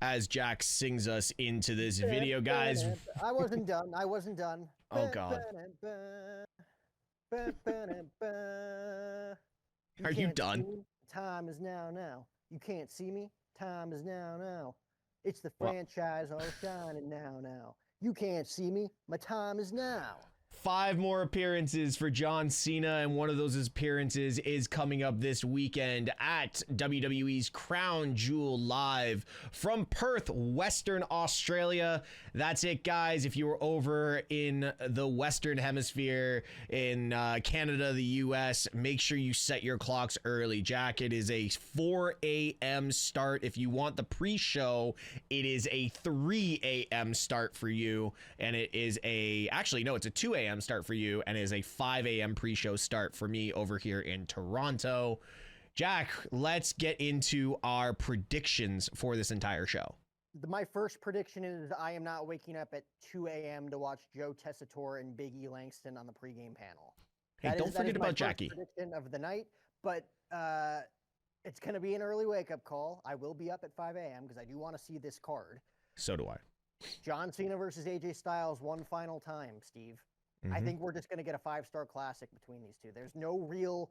As Jack sings us into this video, guys. I wasn't done. Oh, God. Are you done? Time is now. You can't see me. Time is now. It's the franchise all shining now. You can't see me. My time is now. 5 more appearances for John Cena, and one of those appearances is coming up this weekend at WWE's Crown Jewel Live from Perth, Western Australia. That's it, guys. If you were over in the Western Hemisphere, in Canada, the US, make sure you set your clocks early. Jack, it is a 4 a.m. start. If you want the pre-show, it is a 3 a.m. start for you, and it is actually, no, it's a 2 a.m. start for you, and it is a 5 a.m. pre-show start for me over here in Toronto. Jack, let's get into our predictions for this entire show. My first prediction is I am not waking up at 2 a.m. to watch Joe Tessitore and Big E Langston on the pregame panel. Hey, don't forget about Jackie. Prediction of the night, but it's going to be an early wake-up call. I will be up at 5 a.m. because I do want to see this card. So do I. John Cena versus AJ Styles one final time, Steve. I think we're just going to get a 5-star classic between these two. There's no real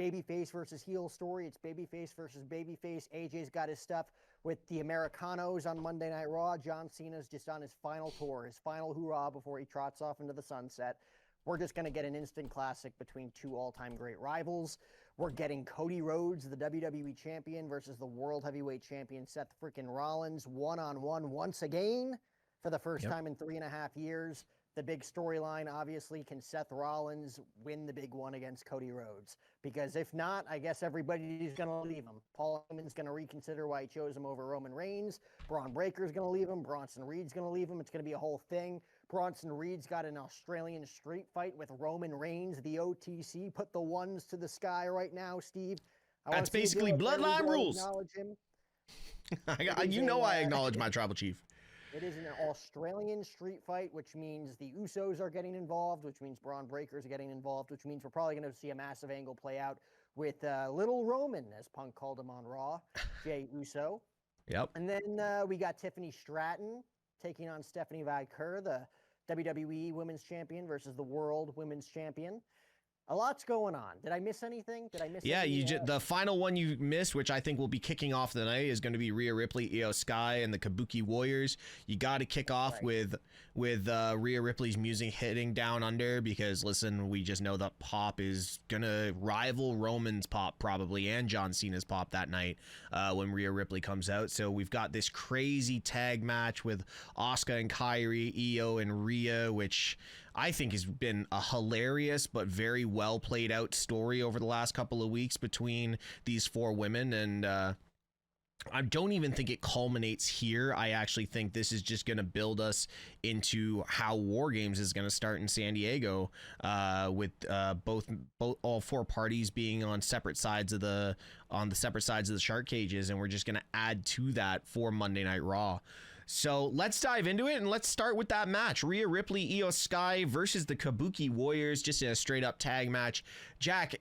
babyface versus heel story. It's babyface versus babyface. AJ's got his stuff with the Americanos on Monday Night Raw. John Cena's just on his final tour, his final hoorah before he trots off into the sunset. We're just going to get an instant classic between two all-time great rivals. We're getting Cody Rhodes, the WWE champion, versus the World Heavyweight champion, Seth freaking Rollins, one-on-one once again for the first time in 3.5 years. The big storyline, obviously, can Seth Rollins win the big one against Cody Rhodes? Because if not, I guess everybody's going to leave him. Paul Heyman's going to reconsider why he chose him over Roman Reigns. Braun Breaker's going to leave him. Bronson Reed's going to leave him. It's going to be a whole thing. Bronson Reed's got an Australian street fight with Roman Reigns, the OTC. Put the ones to the sky right now, Steve. That's basically bloodline rules. You know I acknowledge my tribal chief. It is an Australian street fight, which means the Usos are getting involved, which means Braun Breaker's getting involved, which means we're probably going to see a massive angle play out with Little Roman, as Punk called him on Raw, Jey Uso. Yep. And then we got Tiffany Stratton taking on Stephanie Valkyr, the WWE Women's Champion versus the World Women's Champion. A lot's going on. Did I miss anything? Yeah, the final one you missed, which I think will be kicking off the night, is going to be Rhea Ripley, Io Sky, and the Kabuki Warriors. You got to kick off with Rhea Ripley's music hitting down under, because listen, we just know that pop is gonna rival Roman's pop probably, and John Cena's pop that night when Rhea Ripley comes out. So we've got this crazy tag match with Asuka and Kairi, Io and Rhea, which I think has been a hilarious but very well played out story over the last couple of weeks between these 4 women. And I don't even think it culminates here. I actually think this is just going to build us into how War Games is going to start in San Diego, with all 4 parties being on separate sides of the shark cages, and we're just going to add to that for Monday Night Raw. So let's dive into it, and let's start with that match. Rhea Ripley, Io Sky versus the Kabuki Warriors, just in a straight-up tag match. Jack,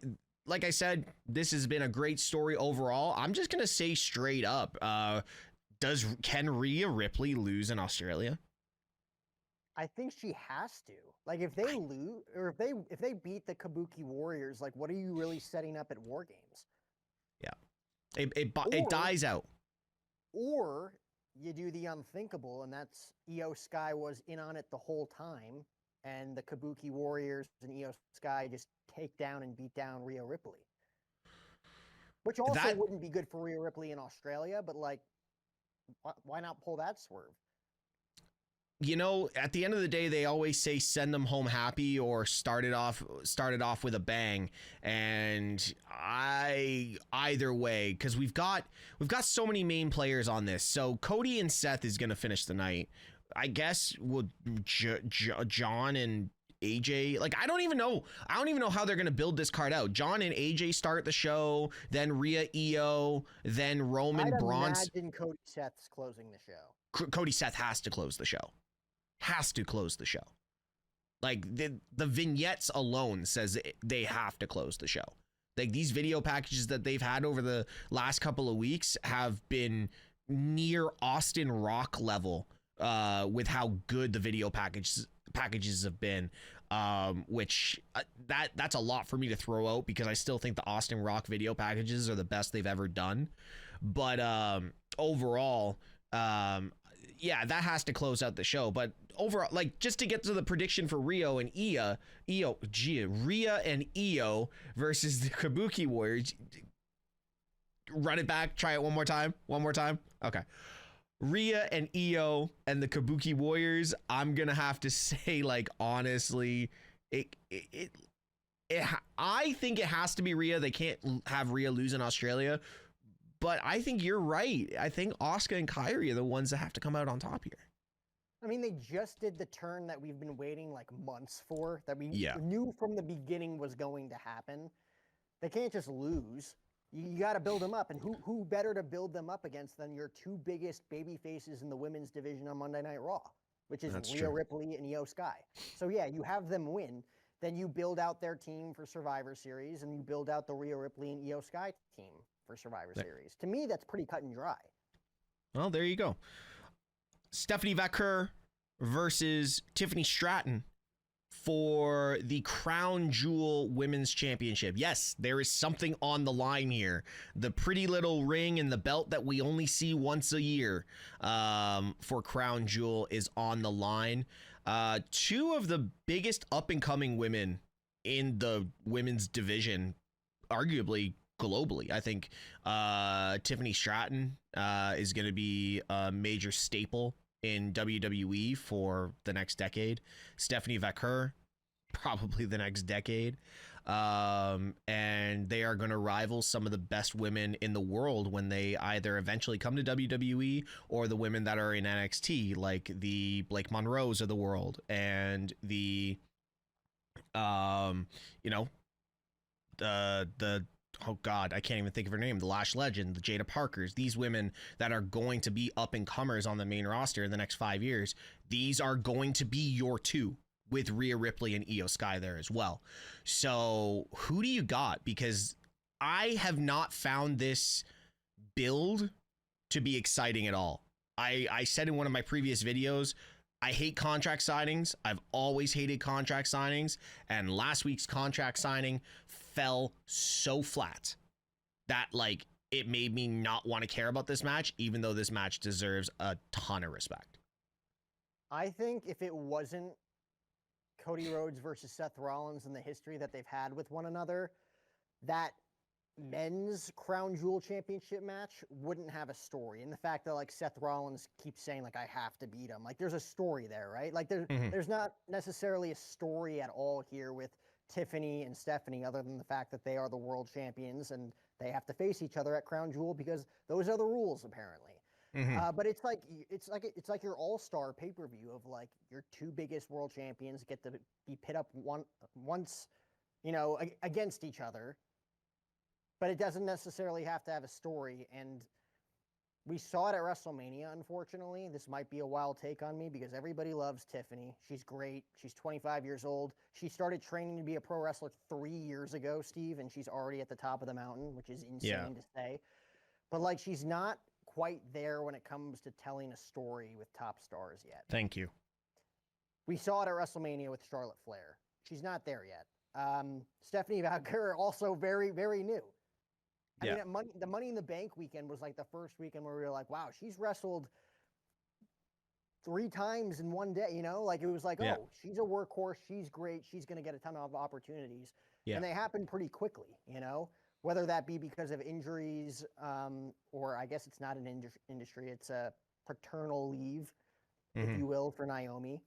like I said, this has been a great story overall. I'm just going to say straight up, can Rhea Ripley lose in Australia? I think she has to. Like, if they lose, or if they beat the Kabuki Warriors, like, what are you really setting up at War Games? Yeah. It dies out. Or you do the unthinkable, and that's Io Sky was in on it the whole time, and the Kabuki Warriors and Io Sky just take down and beat down Rhea Ripley. Which also wouldn't be good for Rhea Ripley in Australia, but, like, why not pull that swerve? You know, at the end of the day, they always say send them home happy or started off with a bang. And either way, because we've got so many main players on this. So Cody and Seth is going to finish the night. I guess with John and AJ, like, I don't even know how they're going to build this card out. John and AJ start the show, then Rhea, Io, then Roman, Braun. I imagine Cody Seth's closing the show. Cody Seth has to close the show. Has to close the show. Like, the vignettes alone says they have to close the show. Like, these video packages that they've had over the last couple of weeks have been near Austin Rock level with how good the video packages have been, which that's a lot for me to throw out, because I still think the Austin Rock video packages are the best they've ever done. But overall, yeah, that has to close out the show. But overall, like, just to get to the prediction for Rhea and Io versus the Kabuki Warriors. Run it back. Try it one more time. Okay. Rhea and Io and the Kabuki Warriors. I'm gonna have to say, like, honestly, I think it has to be Rhea. They can't have Rhea lose in Australia. But I think you're right. I think Asuka and Kairi are the ones that have to come out on top here. I mean, they just did the turn that we've been waiting like months for, that we knew from the beginning was going to happen. They can't just lose. You got to build them up. And who better to build them up against than your two biggest baby faces in the women's division on Monday Night Raw, which is Rhea Ripley and Io Sky. So, yeah, you have them win. Then you build out their team for Survivor Series, and you build out the Rhea Ripley and Io Sky team for Survivor Series. To me, that's pretty cut and dry. Well, there you go. Stephanie Vaquer versus Tiffany Stratton for the Crown Jewel Women's Championship. Yes, there is something on the line here. The pretty little ring and the belt that we only see once a year for Crown Jewel is on the line. Two of the biggest up-and-coming women in the women's division, arguably globally. I think Tiffany Stratton is going to be a major staple in WWE for the next decade. Stephanie Vaquer, probably the next decade. And they are going to rival some of the best women in the world when they either eventually come to WWE or the women that are in NXT, like the Blake Monroes of the world and the, oh God, I can't even think of her name. The Lash Legend, the Jada Parkers, these women that are going to be up and comers on the main roster in the next 5 years. These are going to be your two, with Rhea Ripley and Io Sky there as well. So who do you got? Because I have not found this build to be exciting at all. I said in one of my previous videos, I hate contract signings. I've always hated contract signings. And last week's contract signing fell so flat that, like, it made me not want to care about this match, even though this match deserves a ton of respect. I think if it wasn't Cody Rhodes versus Seth Rollins and the history that they've had with one another, that men's Crown Jewel Championship match wouldn't have a story. And the fact that, like, Seth Rollins keeps saying, like, I have to beat him. Like, there's a story there, right? Like, there's not necessarily a story at all here with Tiffany and Stephanie, other than the fact that they are the world champions and they have to face each other at Crown Jewel because those are the rules, apparently. But it's like your all-star pay-per-view of, like, your two biggest world champions get to be pit up once, against each other. But it doesn't necessarily have to have a story. And we saw it at WrestleMania, unfortunately. This might be a wild take on me because everybody loves Tiffany. She's great. She's 25 years old. She started training to be a pro wrestler 3 years ago, Steve, and she's already at the top of the mountain, which is insane to say. But, like, she's not quite there when it comes to telling a story with top stars yet. Thank you. We saw it at WrestleMania with Charlotte Flair. She's not there yet. Stephanie Vaquer, also very, very new. I mean, the Money in the Bank weekend was like the first weekend where we were like, wow, she's wrestled 3 times in one day, Like, it was like, oh, she's a workhorse. She's great. She's going to get a ton of opportunities. Yeah. And they happen pretty quickly, whether that be because of injuries or I guess it's not an industry. It's a paternal leave, if you will, for Naomi.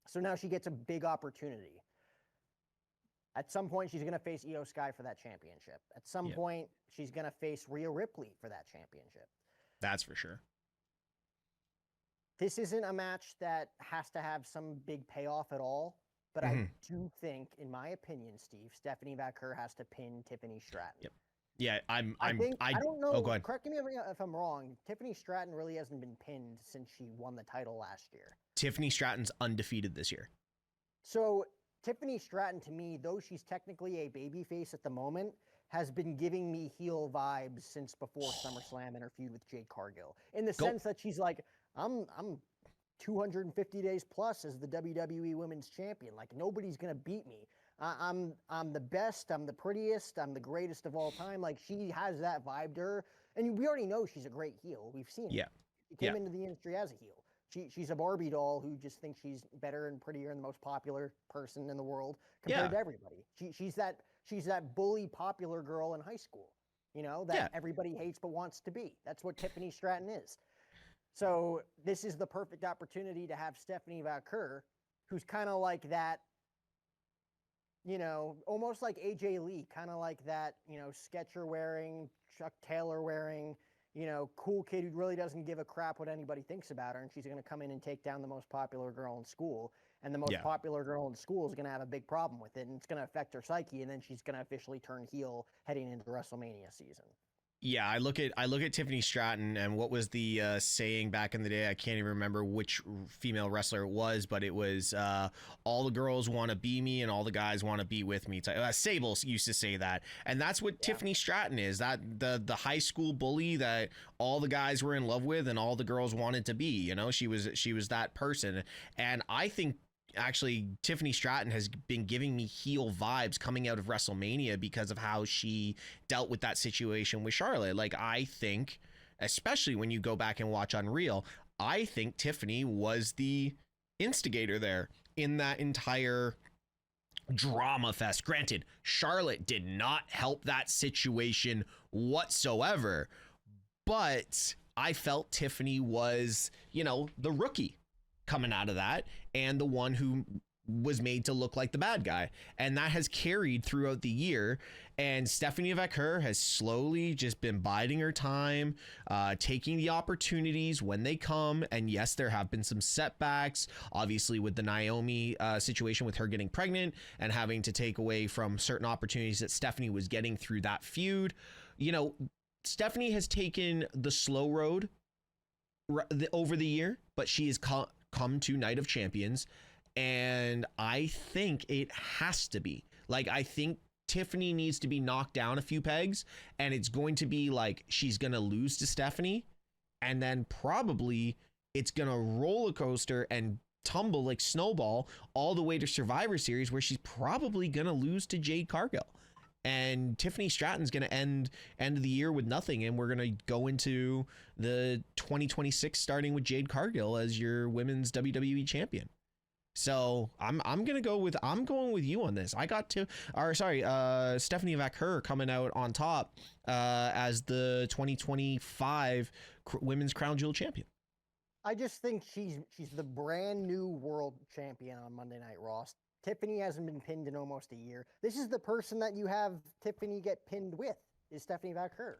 So now she gets a big opportunity. At some point, she's going to face Io Sky for that championship. At some point, she's going to face Rhea Ripley for that championship. That's for sure. This isn't a match that has to have some big payoff at all, but I do think, in my opinion, Steve, Stephanie Vaquer has to pin Tiffany Stratton. Yep. Yeah, I don't know. Oh, go ahead. Correct me if I'm wrong. Tiffany Stratton really hasn't been pinned since she won the title last year. Tiffany Stratton's undefeated this year. So Tiffany Stratton, to me, though she's technically a babyface at the moment, has been giving me heel vibes since before SummerSlam and her feud with Jade Cargill. In the sense that she's like, I'm 250 days plus as the WWE Women's Champion. Like, nobody's gonna beat me. I'm the best. I'm the prettiest. I'm the greatest of all time. Like, she has that vibe to her, and we already know she's a great heel. We've seen it. She came into the industry as a heel. She's a Barbie doll who just thinks she's better and prettier and the most popular person in the world compared to everybody. She's that bully popular girl in high school, you know, that everybody hates but wants to be. That's what Tiffany Stratton is. So this is the perfect opportunity to have Stephanie Valkyr, who's kind of like that, you know, almost like AJ Lee, kind of like that, you know, Sketcher wearing, Chuck Taylor wearing, you know, cool kid who really doesn't give a crap what anybody thinks about her, and she's going to come in and take down the most popular girl in school, and the most popular girl in school is going to have a big problem with it, and it's going to affect her psyche, and then she's going to officially turn heel heading into WrestleMania season. Yeah, I look at Tiffany Stratton, and what was the saying back in the day? I can't even remember which female wrestler it was, but it was all the girls want to be me and all the guys want to be with me. Sable used to say that, and that's what Tiffany Stratton is. That the high school bully that all the guys were in love with and all the girls wanted to be. You know, she was that person, and I think. Actually, Tiffany Stratton has been giving me heel vibes coming out of WrestleMania because of how she dealt with that situation with Charlotte. Like, I think, especially when you go back and watch Unreal, I think Tiffany was the instigator there in that entire drama fest. Granted, Charlotte did not help that situation whatsoever, but I felt Tiffany was, you know, the rookie coming out of that and the one who was made to look like the bad guy, and that has carried throughout the year. And Stephanie Valkyr has slowly just been biding her time, taking the opportunities when they come. And yes, there have been some setbacks, obviously, with the Naomi situation, with her getting pregnant and having to take away from certain opportunities that Stephanie was getting through that feud. You know, Stephanie has taken the slow road over the year, but she has come to Night of Champions, and I think it has to be like, I think Tiffany needs to be knocked down a few pegs, and it's going to be like she's gonna lose to Stephanie, and then probably it's gonna roller coaster and tumble like snowball all the way to Survivor Series, where she's probably gonna lose to Jade Cargill, and Tiffany Stratton's gonna end the year with nothing, and we're gonna go into the 2026 starting with Jade Cargill as your women's WWE champion. So I'm going with you on this. I got Stephanie Valkyr coming out on top as the 2025 women's crown jewel champion. I just think she's the brand new world champion on Monday Night Raw. Tiffany hasn't been pinned in almost a year. This is the person that you have Tiffany get pinned with, is Stephanie Valkyr.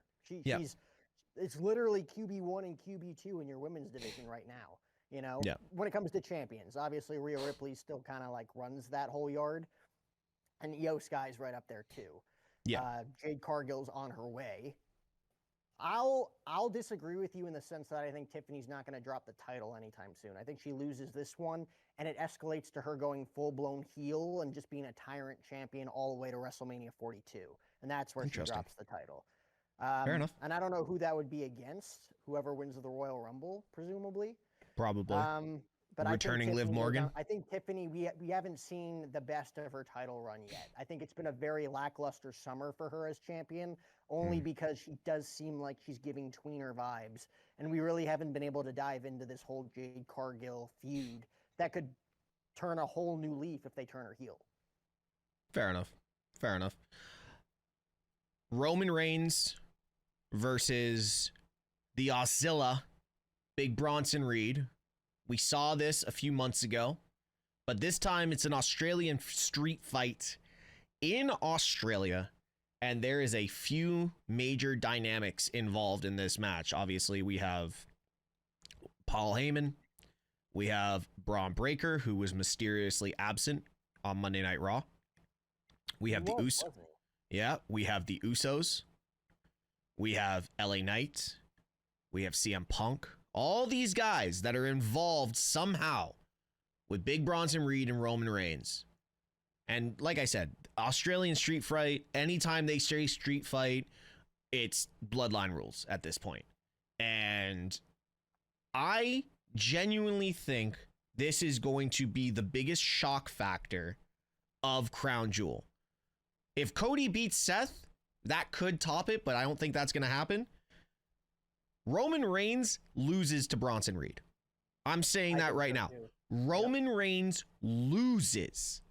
It's literally QB1 and QB2 in your women's division right now. You know, when it comes to champions, obviously Rhea Ripley still kind of like runs that whole yard, and Io Sky's right up there too. Jade Cargill's on her way. I'll disagree with you in the sense that I think Tiffany's not going to drop the title anytime soon. I think she loses this one, and it escalates to her going full-blown heel and just being a tyrant champion all the way to WrestleMania 42, and that's where she drops the title. Fair enough. And I don't know who that would be against. Whoever wins the Royal Rumble, presumably. Probably. But returning Liv Morgan. I think Tiffany, we haven't seen the best of her title run yet. I think it's been a very lackluster summer for her as champion, only because she does seem like she's giving tweener vibes, and we really haven't been able to dive into this whole Jade Cargill feud that could turn a whole new leaf if they turn her heel. Fair enough. Roman Reigns versus the Auszilla, Big Bronson Reed. We saw this a few months ago, but this time it's an Australian street fight in Australia, and there is a few major dynamics involved in this match. Obviously, we have Paul Heyman, we have Braun Breaker, who was mysteriously absent on Monday Night Raw. We have the Usos. Yeah, we have the Usos. We have LA Knight. We have CM Punk. All these guys that are involved somehow with Big Bronson Reed and Roman Reigns. And like I said, Australian street fight, anytime they say street fight, it's bloodline rules at this point. And I genuinely think this is going to be the biggest shock factor of Crown Jewel. If Cody beats Seth, that could top it, but I don't think that's going to happen. Roman Reigns loses to Bronson Reed. I'm saying that right now. Roman Reigns loses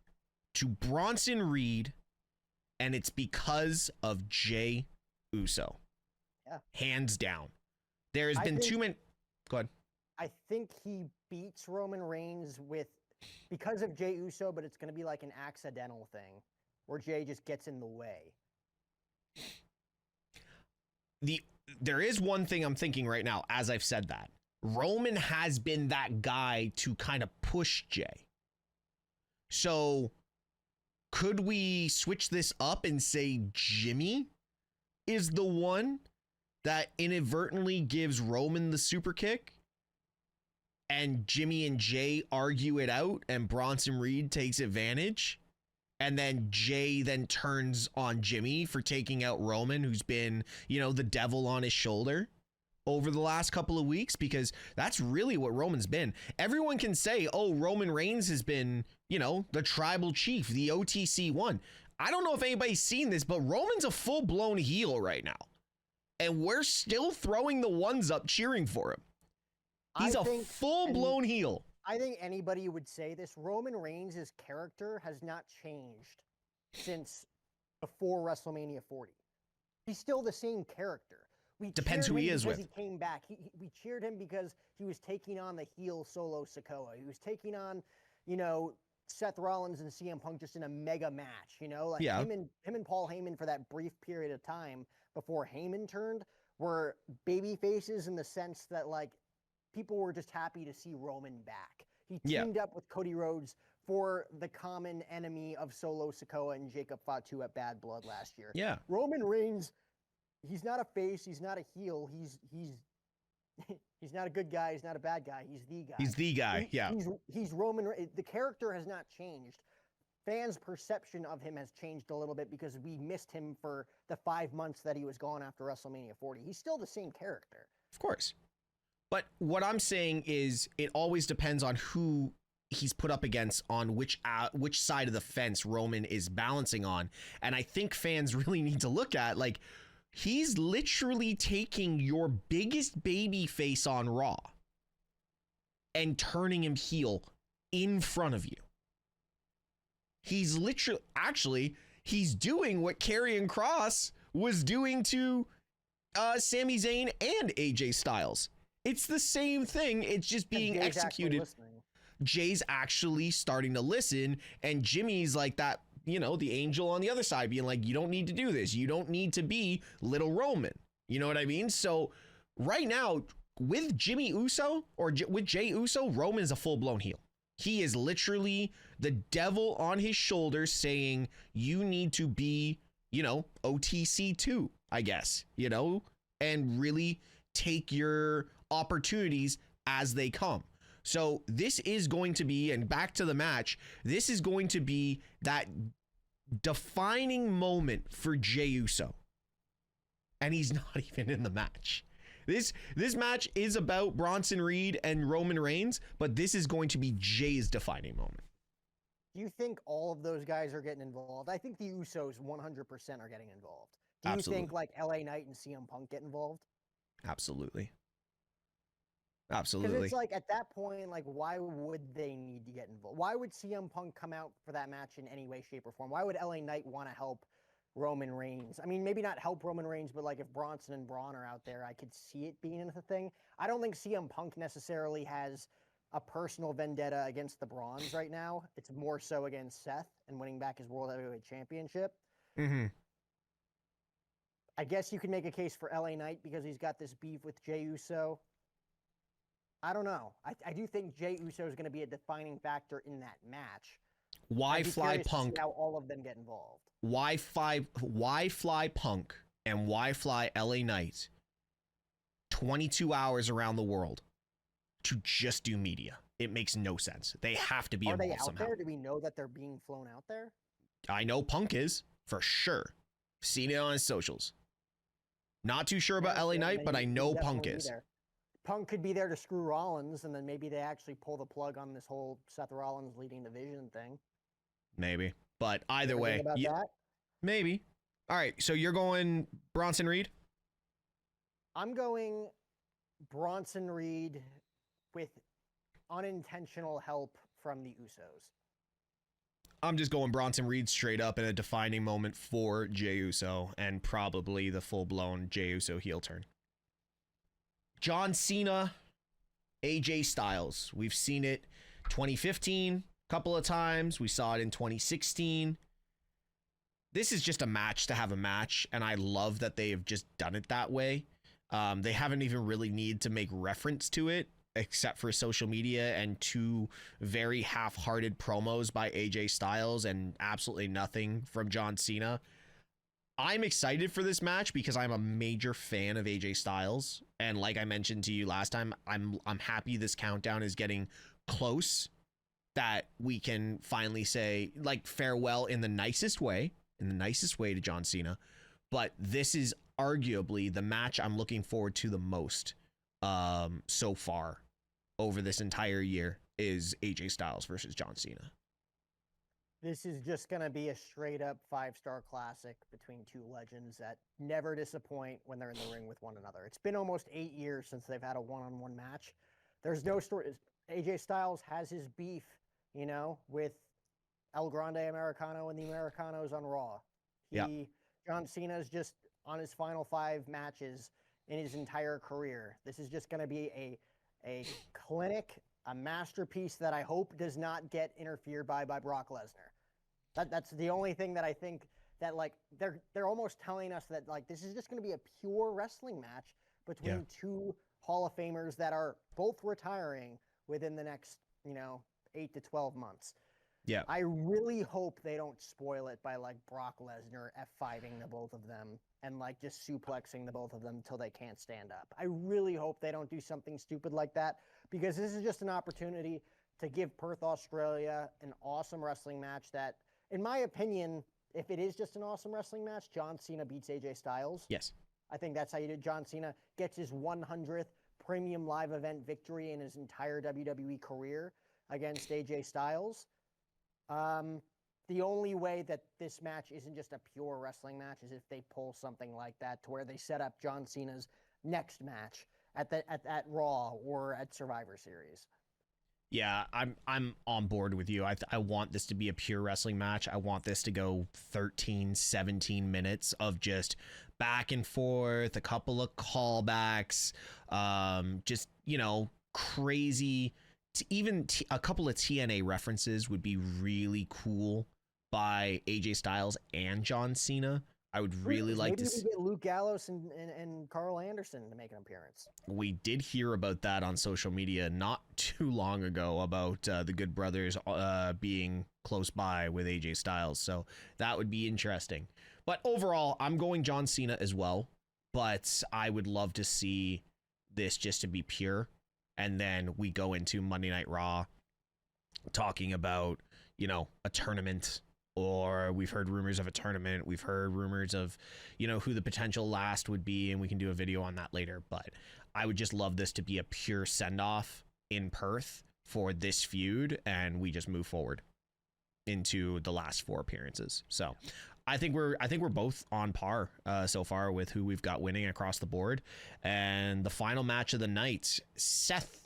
to Bronson Reed, and it's because of Jey Uso. Yeah. Hands down. There has been too many. Go ahead. I think he beats Roman Reigns because of Jey Uso, but it's going to be like an accidental thing where Jey just gets in the way. There is one thing I'm thinking right now, as I've said that. Roman has been that guy to kind of push Jey. So could we switch this up and say Jimmy is the one that inadvertently gives Roman the super kick? And Jimmy and Jey argue it out and Bronson Reed takes advantage? And then Jey then turns on Jimmy for taking out Roman, who's been, the devil on his shoulder over the last couple of weeks, because that's really what Roman's been. Everyone can say, oh, Roman Reigns has been, the tribal chief, the OTC one. I don't know if anybody's seen this, but Roman's a full-blown heel right now. And we're still throwing the ones up cheering for him. He's a full-blown heel. I think anybody would say this. Roman Reigns' character has not changed since before WrestleMania 40. He's still the same character. Depends who he is with. He came back. We cheered him because he was taking on the heel Solo Sikoa. He was taking on, Seth Rollins and CM Punk just in a mega match. Him and Paul Heyman for that brief period of time before Heyman turned were baby faces in the sense that people were just happy to see Roman back. He teamed up with Cody Rhodes for the common enemy of Solo Sikoa and Jacob Fatu at Bad Blood last year. Yeah. Roman Reigns, he's not a face, he's not a heel, he's not a good guy, he's not a bad guy, he's the guy. He's the guy, He's Roman. The character has not changed. Fans' perception of him has changed a little bit because we missed him for the 5 months that he was gone after WrestleMania 40. He's still the same character. Of course. But what I'm saying is it always depends on who he's put up against, on which side of the fence Roman is balancing on. And I think fans really need to look at, he's literally taking your biggest baby face on Raw and turning him heel in front of you. He's he's doing what Karrion Kross was doing to Sami Zayn and AJ Styles. It's the same thing. It's just being executed. Jay's actually starting to listen, and Jimmy's like that, the angel on the other side being like, you don't need to do this. You don't need to be little Roman. You know what I mean? So right now with Jimmy Uso with Jey Uso, Roman is a full-blown heel. He is literally the devil on his shoulders saying, you need to be, OTC too, I guess, and really take your opportunities as they come. So this is going to be, and back to the match, this is going to be that defining moment for Jey Uso. And he's not even in the match. This match is about Bronson Reed and Roman Reigns, but this is going to be Jay's defining moment. Do you think all of those guys are getting involved? I think the Usos 100% are getting involved. Do you think LA Knight and CM Punk get involved? Absolutely. Because it's at that point, why would they need to get involved? Why would CM Punk come out for that match in any way, shape, or form? Why would LA Knight want to help Roman Reigns? I mean, maybe not help Roman Reigns, but if Bronson and Braun are out there, I could see it being a thing. I don't think CM Punk necessarily has a personal vendetta against the Brauns right now. It's more so against Seth and winning back his World Heavyweight Championship. Mm-hmm. I guess you could make a case for LA Knight because he's got this beef with Jey Uso. I don't know. I do think Jey Uso is going to be a defining factor in that match. Why fly Punk? How all of them get involved. Why fly Punk and why fly LA Knight 22 hours around the world to just do media? It makes no sense. They have to be involved somehow. Are they out there? Do we know that they're being flown out there? I know Punk is for sure. Seen it on his socials. Not too sure about LA Knight, but I know Punk is. Punk could be there to screw Rollins, and then maybe they actually pull the plug on this whole Seth Rollins leading the Vision thing. Maybe. But either way, about that? Maybe. All right, so you're going Bronson Reed? I'm going Bronson Reed with unintentional help from the Usos. I'm just going Bronson Reed straight up in a defining moment for Jey Uso and probably the full-blown Jey Uso heel turn. John Cena, AJ Styles. We've seen it 2015 a couple of times. We saw it in 2016. This is just a match to have a match, and I love that they have just done it that way. They haven't even really need to make reference to it, except for social media and two very half-hearted promos by AJ Styles and absolutely nothing from John Cena. I'm excited for this match because I'm a major fan of AJ Styles, and like I mentioned to you last time, I'm happy this countdown is getting close, that we can finally say like farewell in the nicest way to John Cena. But this is arguably the match I'm looking forward to the most so far over this entire year is AJ Styles versus John Cena. This is just going to be a straight up 5-star classic between two legends that never disappoint when they're in the ring with one another. It's been almost 8 years since they've had a one-on-one match. There's no story. AJ Styles has his beef, you know, with El Grande Americano and the Americanos on Raw. John Cena's just on his final 5 matches in his entire career. This is just going to be a clinic, a masterpiece that I hope does not get interfered by Brock Lesnar. That's the only thing that I think that like they're almost telling us that like this is just going to be a pure wrestling match between two Hall of Famers that are both retiring within the next, 8 to 12 months. Yeah. I really hope they don't spoil it by like Brock Lesnar F5ing the both of them and like just suplexing the both of them until they can't stand up. I really hope they don't do something stupid like that, because this is just an opportunity to give Perth, Australia an awesome wrestling match that, in my opinion, if it is just an awesome wrestling match, John Cena beats AJ Styles. Yes. I think that's how you do. John Cena gets his 100th premium live event victory in his entire WWE career against AJ Styles. The only way that this match isn't just a pure wrestling match is if they pull something like that to where they set up John Cena's next match at Raw or at Survivor Series. Yeah, I'm on board with you. I want this to be a pure wrestling match. I want this to go 13, 17 minutes of just back and forth, a couple of callbacks, just, crazy. Even a couple of TNA references would be really cool by AJ Styles and John Cena. I would really like to see get Luke Gallows and Carl Anderson to make an appearance. We did hear about that on social media not too long ago about the Good Brothers being close by with AJ Styles. So that would be interesting. But overall, I'm going John Cena as well. But I would love to see this just to be pure. And then we go into Monday Night Raw talking about, a tournament. Or we've heard rumors of a tournament. We've heard rumors of, who the potential last would be. And we can do a video on that later. But I would just love this to be a pure send-off in Perth for this feud. And we just move forward into the last 4 appearances. So I think we're both on par so far with who we've got winning across the board. And the final match of the night, Seth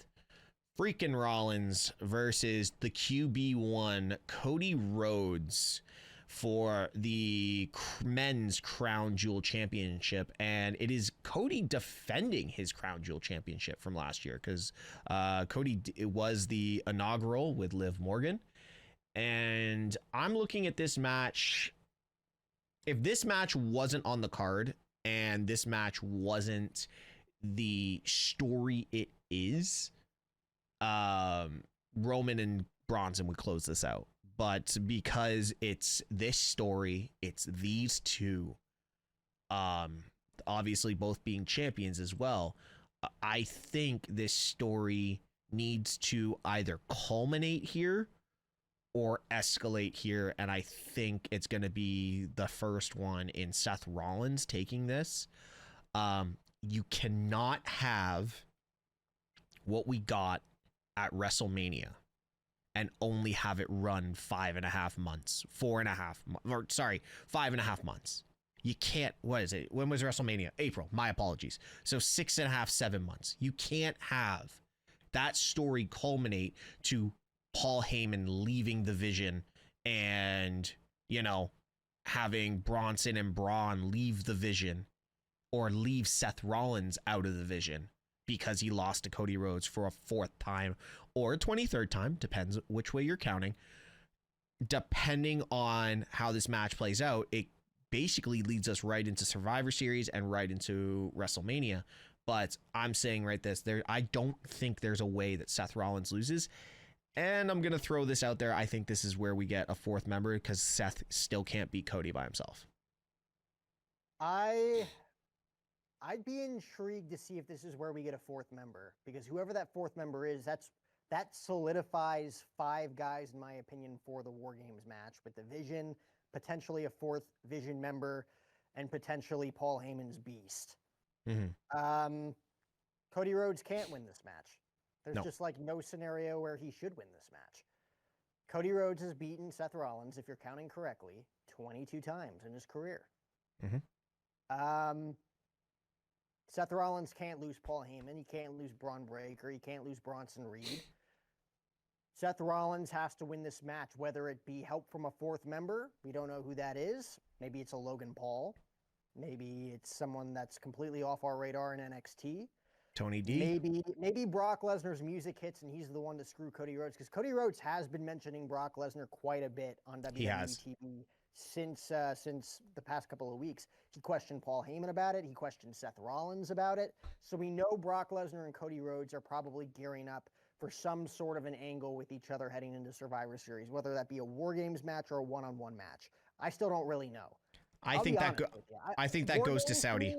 freaking Rollins versus the QB1 Cody Rhodes for the men's Crown Jewel Championship. And it is Cody defending his Crown Jewel Championship from last year, because Cody was the inaugural with Liv Morgan. And I'm looking at this match. If this match wasn't on the card and this match wasn't the story it is, Roman and Bronson would close this out. But because it's this story, it's these two, obviously both being champions as well, I think this story needs to either culminate here or escalate here, and I think it's going to be the first one in Seth Rollins taking this. You cannot have what we got at WrestleMania and only have it run 5.5 months, 5.5 months. You can't, what is it? When was WrestleMania? April, my apologies. So 6.5, 7 months. You can't have that story culminate to Paul Heyman leaving the Vision and, having Bronson and Braun leave the Vision or leave Seth Rollins out of the Vision because he lost to Cody Rhodes for a 4th time or a 23rd time, depends which way you're counting. Depending on how this match plays out, it basically leads us right into Survivor Series and right into WrestleMania. But I'm saying I don't think there's a way that Seth Rollins loses. And I'm going to throw this out there. I think this is where we get a 4th member because Seth still can't beat Cody by himself. I'd be intrigued to see if this is where we get a 4th member, because whoever that 4th member is, that solidifies 5 guys, in my opinion, for the War Games match, with the Vision, potentially a 4th Vision member, and potentially Paul Heyman's Beast. Mm-hmm. Cody Rhodes can't win this match. There's No. just no scenario where he should win this match. Cody Rhodes has beaten Seth Rollins, if you're counting correctly, 22 times in his career. Mm-hmm. Seth Rollins can't lose Paul Heyman. He can't lose Braun Breaker. He can't lose Bronson Reed. Seth Rollins has to win this match, whether it be help from a 4th member. We don't know who that is. Maybe it's a Logan Paul. Maybe it's someone that's completely off our radar in NXT. Tony D. Maybe Brock Lesnar's music hits and he's the one to screw Cody Rhodes, because Cody Rhodes has been mentioning Brock Lesnar quite a bit on WWE TV since the past couple of weeks. He questioned Paul Heyman about it. He questioned Seth Rollins about it. So we know Brock Lesnar and Cody Rhodes are probably gearing up for some sort of an angle with each other heading into Survivor Series, whether that be a War Games match or a one-on-one match. I still don't really know. I think that goes to Saudi.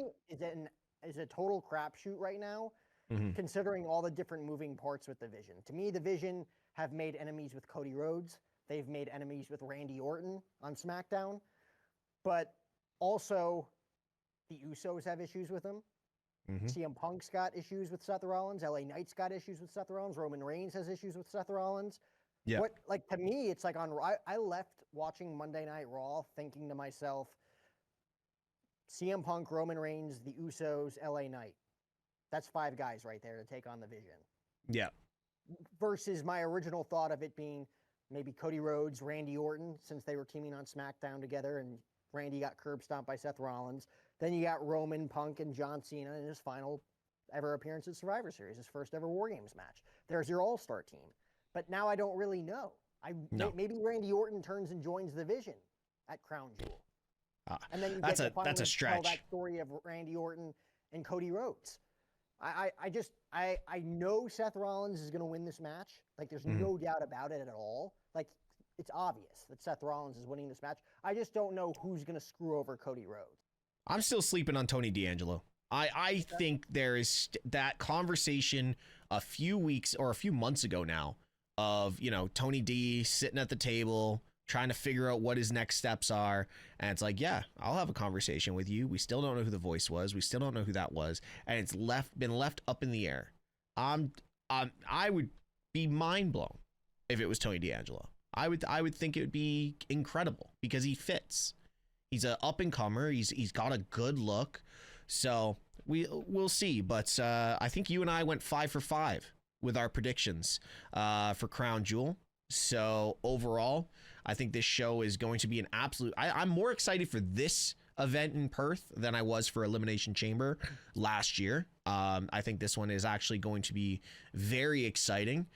Is a total crapshoot right now, mm-hmm. considering all the different moving parts with the Vision. To me, the Vision have made enemies with Cody Rhodes. They've made enemies with Randy Orton on SmackDown. But also, the Usos have issues with him. Mm-hmm. CM Punk's got issues with Seth Rollins. LA Knight's got issues with Seth Rollins. Roman Reigns has issues with Seth Rollins. Yeah. To me, it's I left watching Monday Night Raw thinking to myself, CM Punk, Roman Reigns, the Usos, LA Knight. That's 5 guys right there to take on the Vision. Yeah. Versus my original thought of it being maybe Cody Rhodes, Randy Orton, since they were teaming on SmackDown together and Randy got curb stomped by Seth Rollins. Then you got Roman, Punk, and John Cena in his final ever appearance at Survivor Series, his first ever War Games match. There's your all-star team. But now I don't really know. Maybe Randy Orton turns and joins the Vision at Crown Jewel. And then you get to finally tell that story of Randy Orton and Cody Rhodes. I know Seth Rollins is going to win this match. There's no doubt about it at all. It's obvious that Seth Rollins is winning this match. I just don't know who's going to screw over Cody Rhodes. I'm still sleeping on Tony D'Angelo. I think there is that conversation a few weeks or a few months ago now of, Tony D sitting at the table, trying to figure out what his next steps are. And it's I'll have a conversation with you. We still don't know who the voice was. We still don't know who that was. And it's been left up in the air. I would be mind blown if it was Tony D'Angelo. I would think it would be incredible because he fits. He's an up and comer. He's got a good look. So we'll see. But I think you and I went 5 for 5 with our predictions for Crown Jewel. So overall, I think this show is going to be an absolute. I'm more excited for this event in Perth than I was for Elimination Chamber last year. I think this one is actually going to be very exciting.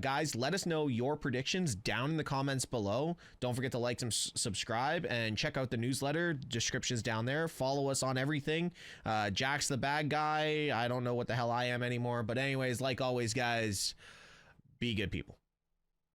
Guys, let us know your predictions down in the comments below. Don't forget to like and subscribe and check out the newsletter. Descriptions down there. Follow us on everything. Jack's the bad guy. I don't know what the hell I am anymore. But anyways, like always, guys, be good people.